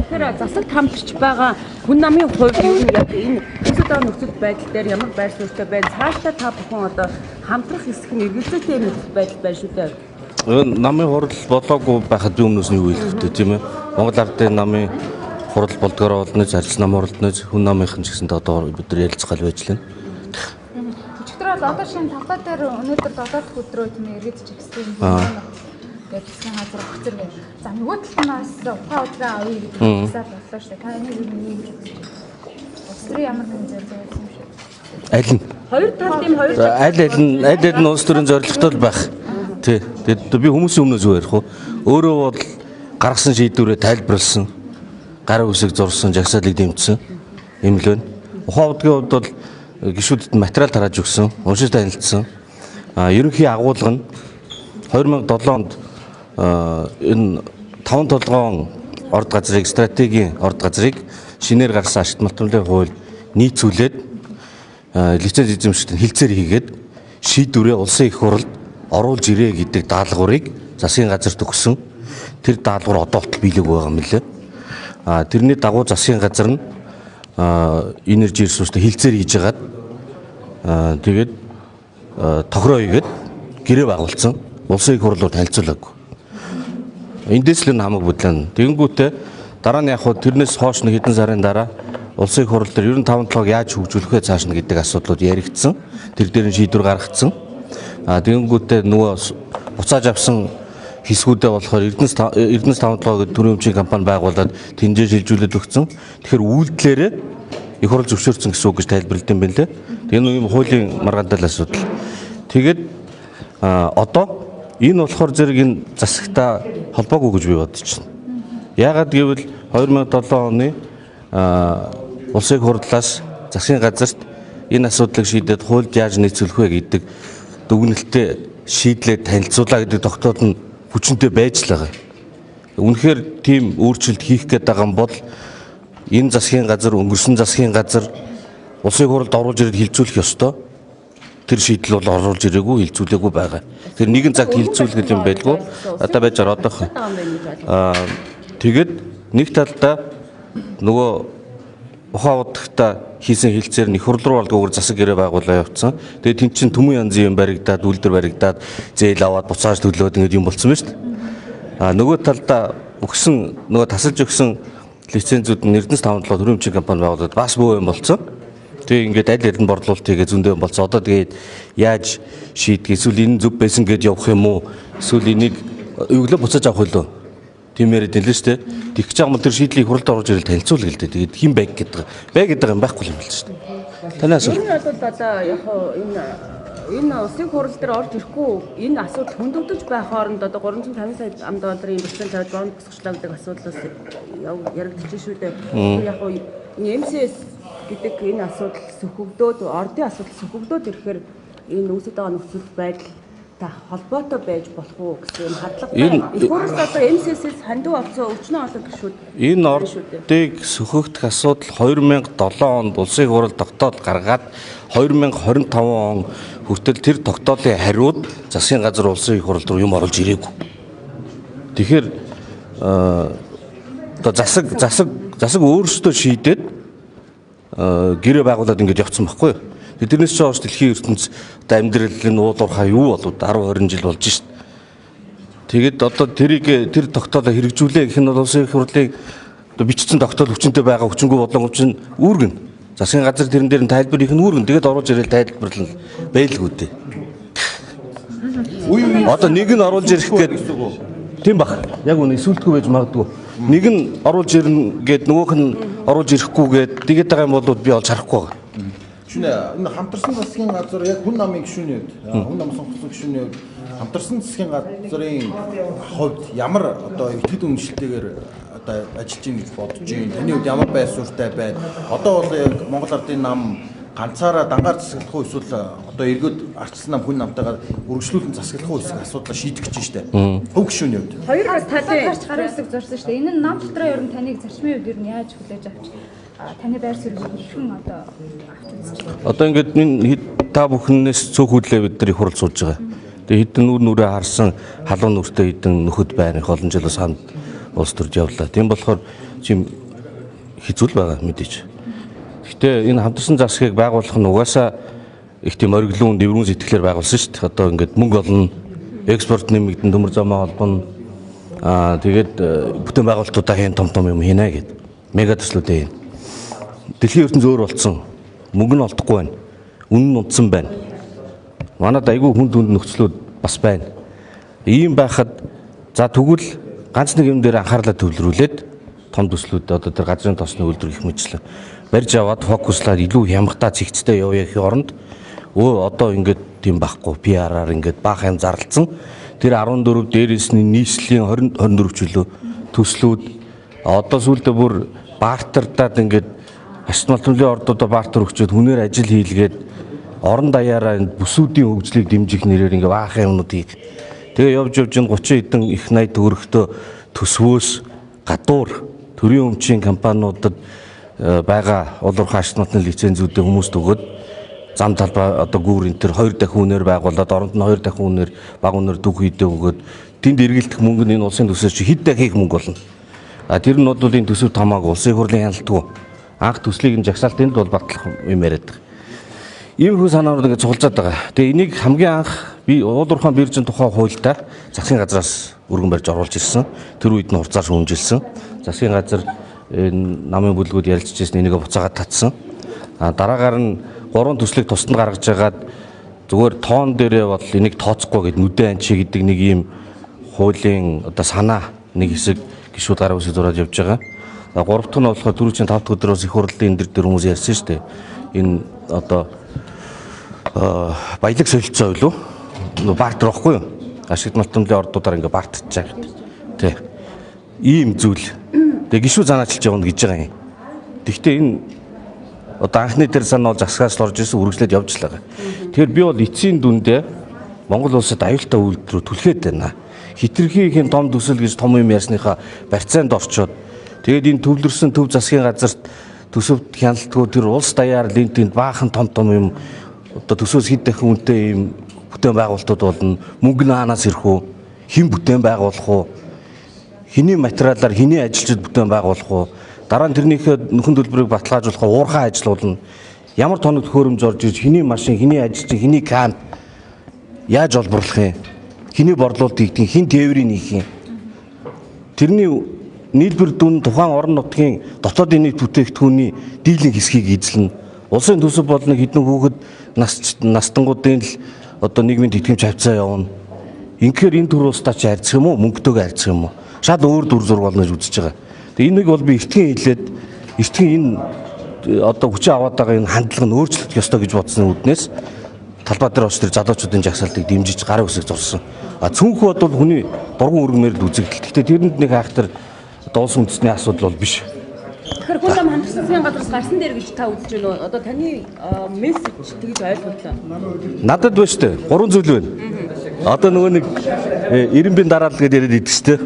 Тэгэхээр засаг хамтарч байгаа хүн намын хувьд юу яг энэ өсөлтөө нөхцөл байдал дээр ямар байр суурьтай байна? Цаашдаа та бүхэн одоо хамтрах хэсэг нь эргэлзээтэй нөхцөл байдал байна шүү дээ. Намын хурал болоогүй байхад би өмнөөс нь юу хэлэх вэ тийм ээ? Монгол Ардын намын хурал болдгоор олноч, арьс нам хуралдноч, хүн намынхан ч гэсэн одоо бид нар ярилцгал байж лээ. Өчигдөр бол одоо шинэ тавтаа дээр өнөөдөр 7 өдрөө тийм эргэдэж ихсэн гэсэн газар өгцөр байна. За нөгөө талаас ухаан удраа авъя гэдэг хэлсээр боллоо шүү дээ. Та энийг юу гэж үзэж байна? Улсын ямар нэгэн зорилго байсан юм шиг. Аль нь? Хоёр талын хоёр аль нь улс төрийн зорилготой байх. Тий. Тэгээд би хүмүүсийн өмнөөс юу ярих вэ? Өөрөө бол гаргасан шийдвэрээ тайлбарлсан, гар үсэг зурсан, жагсаалыг дэмжсэн юм л байна. Ухаан удгийн хувьд бол гишүүдэд материал тарааж өгсөн, уншиж танилцсан. Ерөнхий агуулга нь 2007 онд энэ 5 толгоон орд газрыг стратегийн орд газрыг шинээр гарсан ашигт малтмлын хууль нийцүүлээд лиценз эзэмшигчдийн хилцээр хийгээд шийдвэрээ улсын их хурлд оруулж ирээ гэдэг даалгаврыг засгийн газарт өгсөн. Тэр даалгавар одоо болтол биелэг байгаа юм лээ. Тэрний дагуу засгийн газар нь энержи ресурстай хилцээр хийж хагаад тэгээд тохироо хийгээд гэрээ байгуулсан. Улсын их хурлаар танилцуулаагүй. Эндээс л хамаг бүдлэн. Тэгэнгүүтээ дараа нь яг хөө тэрнээс хойш нэг хэдэн сарын дараа улсын их хурл дээр 95 толгойг яаж хөгжүүлэх вэ цааш нь гэдэг асуудлууд яригдсан. Тэр дээр нь шийдвэр гаргацсан. Тэгэнгүүтээ нөгөө буцааж авсан хэсгүүдээ болохоор Эрдэнэс 5 толгой гэдэг төрийн өмчийн компани байгуулад тэнцээ шилжүүлээд өгсөн. Тэгэхээр үйлдэлээрээ их хурл зөвшөөрсөн гэсэн үг гэж тайлбарлалт юм байна лээ. Тэгээ нэг юм хуулийн маргаантай асуудал. Тэгээд одоо энэ болохоор зэрэг энэ засагтаа холбоогүй гэж би бодож байна. Яагаад гэвэл 2007 оны улсын их хурлаас засгийн газарт энэ асуудлыг шийдээд хуульд яаж нийцүүлэх вэ гэдэг дүгнэлтээ шийдлээ танилцуулаа гэдэг тогтоол нь хүчнтэй байж л байгаа. Үнэхээр тийм өөрчлөлт хийх гээд байгаа юм бол энэ засгийн газар, өнгөрсөн засгийн газар улсын их хурлд оруулж ирээд хилцүүлэх ёстой. Тэр шийдэл бол оруулж ирээгүй, хилцүүлээгүй байгаа. Тэр нэгэн цагт хилцүүлэх юм байлгүй. Одоо байж байгаа одоох. Тэгээд нэг талдаа нөгөө ухаан удагтаа хийсэн хилцээр их хурл руу болдгоор засаг гэрээ байгуулаа явуулсан. Тэгээд тэн чин төмөн янзын юм баригдаад, үйлдвэр баригдаад, зээл аваад буцааж төлөөд ингэж юм болцсон байна шүү дээ. Нөгөө талдаа өгсөн нөгөө тасалж өгсөн лицензүүд нь Эрдэнэс 5 толгой төрийн өмчийн компани байгуулад бас бөө юм болцсон. Тэгээ ингээд аль аль нь борлуулалт хийгээ зөндөө болцоо. Одоо тэгээд яаж шийдэх? Эсвэл энэ зөв байсан гэж явах юм уу? Эсвэл энийг өглөө буцааж авах хөлөө? Тийм яриад байлаа шүү дээ. Тэгэх ч юм бол тэр шийдлийг хуралд оруулж ирэл танилцуулъя л дээ. Тэгээд хэн байг гэдэг. Байг гэдэг юм байхгүй юм байна шүү дээ. Таны асуулт. Энэ бол одоо яг энэ улсын хурал дээр орж ирэхгүй энэ асуудал хөндөгдөж байх хооронд одоо 350 сая $, процент тавьж бонд босгочлаа гэдэг асуудлаас яригдчих шүү дээ. Яг МСС гэдэг энэ асуудал сөхөгдөөд, ордын асуудал сөхөгдөөд ирэхээр энэ үүсэж байгаа нөхцөл байдал та холбоотой байж болох уу гэсэн хандлага. Их хурлд одоо МСС-с хандив авсан өчнөө олон гишүүд. Энэ ордыг сөхөгдөх асуудал 2007 онд улсын их хурл тогтоол гаргаад 2025 он хүртэл тэр тогтоолын хариуд засгийн газар улсын их хурл руу юм оруулж ирээгүй. Тэгэхээр одоо засаг өөрсдөө шийдээд гэрээ байгуулад ингэж явцсан байхгүй юу? Тэрнээс ч хойш дэлхийн ертөнц одоо амьдралын уулуурхаа юу болоод 10-20 жил болж шít. Тэгээд одоо тэр тогтоолоо хэрэгжүүлээ гэх нь бол улсын их хурлын одоо бичсэн тогтоол хүчнтэй байгаа хүчингүй бодлого чинь үүргэн. Засгийн газар тэрэн дээр нь тайлбар их нь үүргэн. Тэгээд оруулж ирэл тайлбарлал байлгүй дээ. Одоо нэг нь оруулж ирэх гээд тийм баг. Яг үнэ сүлтгүй байж магадгүй. Нэг нь оруулж ирнэ гээд нөгөөх нь оруулж ирэхгүй гээд тэгээд байгаа юм бол би олж харахгүй байгаа. Энэ хамтарсан засгийн газар яг хүн намын гишүүний хувьд, хүн намын сонгогдсон гишүүний хувьд хамтарсан засгийн газрын хувьд ямар одоо итгэл үнэмшилтэйгээр одоо ажиллаж ийн гэж бодож байна. Таны хувьд ямар байр суурьтай байна? Одоо бол яг Монгол Ардын нам ганцаараа дангаар засаглах уу эсвэл одоо эргүүд арчсан нам хүн намтайгаар үргэлжлүүлэн засаглах уу гэсэн асуудлаа шийдэх гэж штэ. Хөв гишүүний хувьд. Хоёр талын гар үсэг зорсон штэ. Энэ нь нам дотроо ер нь таныг зарчмын үед ер нь яаж хүлээж авч таны байр суурийг хэрхэн одоо авч үзэж байна? Одоо ингээд та бүхнээс цөөх хөдлөө бид нар их хурл сууж байгаа. Тэгээ хэдэн нүрээ харсан халуун нүртэй хэдэн нөхөд байна. Их олон жилээс хамт улс төрж явлаа. Тийм болохоор чим хэцүү байгаа мэдээж. Гэхдээ энэ хамтарсан засгийг байгуулах нь угаасаа их тийм ориглон дэврүүн сэтгэлээр байгуулсан шүү дээ. Одоо ингээд мөнгө олно, экспорт нэмэгдэн, төмөр замаа холбоно. Тэгээд бүтээн байгуулалтуудаа хийн том юм хийнэ гэд. Мега төслүүдээ хийн. Дэлхийн ертөнц зөөр болцсон. Мөнгө нь олдохгүй байна. Үнэн нь унтсан байна. Манайд айгүй хүнд нөхцлүүд бас байна. Ийм байхад за тэгвэл ганц нэг юм дээр анхаарлаа төвлөрүүлээд том төслүүд одоо тэр газрын тосны үйлдвэр их мэтлээ барьж аваад фокуслаад илүү хямгатаа цэгцтэй явъяхийн оронд одоо ингээд тийм байхгүй PR-аар ингээд баах юм зарлцсан тэр 14 дээрээс нь нийслэлийн 24 чөлөө төслүүд одоо сүүлдээ бүр баартардаад ингээд ашигт төлөвлөлийн ордуудаа баартар өгчөөд хүнээр ажил хийлгээд орон даяараа бүсүүдийн хөгжлийг дэмжих нэрээр ингээд баах юмнууд хийх. Тэгээ явж ин 30 хэдэн их 80 төгрөгтөө төсвөөс гадуур төрийн өмчийн компаниудад байгаа улуурхай ашигт лицензүүдээ хүмүүст өгөөд зам талбай одоо гүүр энэ төр 2 дахин үнээр байгуулад оронд нь 2 дахин үнээр баг үнээр дүг хийдэ өгөөд тэнд эргэлдэх мөнгө нь энэ улсын төсөөс чи хэд дахин их мөнгө болно. Тэр нь бол энэ төсөв тамаагүй улсын хурлын хяналтгүй анх төслийг нь жагсаалтанд бол батлах юм яриад байгаа. Иймэрхүү санаанууд ингээд цуглуулж байгаа. Тэгээ энийг хамгийн анх би уулуурхайн биржийн тухай хуультай засгийн газраас өргөн барьж оруулж ирсэн. Тэр үед нь хурцаар шүүмжилсэн. Засгийн газар намын бүлгүүд ярилцчихсэн энийг буцаагаад татсан. Дараагаар нь 3 төслийг тусад гаргаж агаад зүгээр тоон дээрээ бол энийг тооцохгүй гэд нүдэн анчи гэдэг нэг ийм хуулийн одоо санаа нэг хэсэг гишүүд гараа үсэг зураад явж байгаа. 3 дахь нь болохоор 4-5 дахь өдрөөс их хурлын энэ дээр хүмүүс ярьсан шүү дээ. Энэ одоо баялаг солилцоо юу? Баартар واخгүй юу? Ашигт малтомлын ордуудаар ингээ баартаж байгаа гэдэг. Тэ. Ийм зүйл. Тэгээ гişүү занаачилж явна гэж байгаа юм. Тэгвэл энэ одоо анхны дээр санаа бол засгаас орж ирсэн үргэлжлээд явж л байгаа. Тэгэхээр би бол эцсийн дүндээ Монгол улсад аюултай үйлдвэрүүд түлхээд байна. Хитрхийхийн том төсөл гэж том юм ярьсныхаа барьцаанд орчоод тэгээд энэ төвлөрсөн төв засгийн газарт төсөвт хяналтгүй тэр улс даяар линкдэнд баахан том юм одоо төсөөс хэд дахин үнэтэй юм бүтээн байгуулалтууд болно. Мөнгө нь хаанаас ирэх үү? Хэн бүтээн байгуулах уу? Хэний материалаар хэний ажилчид бүтээн байгуулах уу? Дараа нь тэрнийхээ нөхөн төлбөрийг баталгаажуулах уурхай ажиллуулна. Ямар тоног төхөөрөмж орж ирж хэний машин, хэний ажилчин, хэний камп яаж олборлох юм? Хэний борлуулалт хийдэг, хэн тээврийг хийх юм? Тэрний нийлбэр дүн тухайн орон нутгийн дотоодын нийт бүтээгдэхүүний дийлэн хэсгийг эзэлнэ. Улсын төсөв бол нэг хэдэн хүүхэд настангуудын л одоо нийгмийн тэтгэмж хавцаа явна. Инхээр энэ төр улстай ч харьцах юм уу, мөнгөтэйгээ харьцах юм уу? Шал өөр дүр зураг болно гэж үзэж байгаа. Тэгээ энийг бол би эртхэн хэлээд эртхэн энэ одоо хүчээ аваад байгаа энэ хандлага нь өөрчлөгдөх ёстой гэж бодсны үднээс талбай дээр очиж залуучуудын жагсаалтыг дэмжиж гарын үсэг зурсан. Цүнхүү бол хүний дургуун өргөмөр л үзэгдэл. Гэхдээ тэрэнд нэг хайхтар одоо улс үндэсний асуудал бол биш. Тэгэхээр хүн ам хамтарсан засгийн газраас гарсан дээр гэж та үзэж байна уу? Одоо таны мессеж тэгж ойлголоо. Надад байна шүү дээ. 3 зүйл байна. Одоо нөгөө нэг 90-ийн дараалал гэдээ яриад идэв шүү дээ.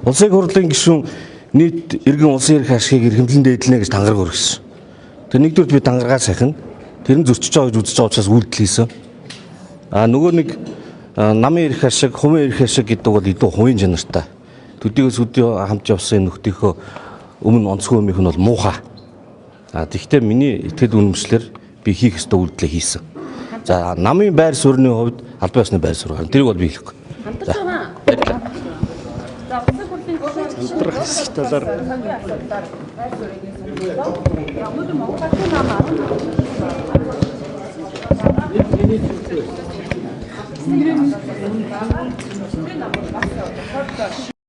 Улсын хурлын гишүүн нийт иргэн улсын эрх ашигыг эрхэмлэн дээдлэнэ гэж тангараг өргөсөн. Тэр нэгдүгээр би тангаргаа сайхан тэр нь зөрчиж байгаа гэж үзэж байгаа учраас үйлдэл хийсэн. Нөгөө нэг намын эрх ашиг, хувийн эрх ашиг гэдэг бол илүү хувийн чанартай. Төдийгөөс өдөө хамт явсан нөхдийнхөө өмнө онцгой өмнөх нь бол муухай. Тэгэхдээ миний итгэл үнэмшлэр би хийх ёстой үйлдэлээ хийсэн. За намын байр суурьны хувьд албан ёсны байр суурь. Тэрийг бол би хэлэхгүй. Хамтарч байгаа. За улсын хурлын хамтрах хэсэг талаар байр суурийг сонирхлоо. Өнөөдөр Монгол Улсын намаар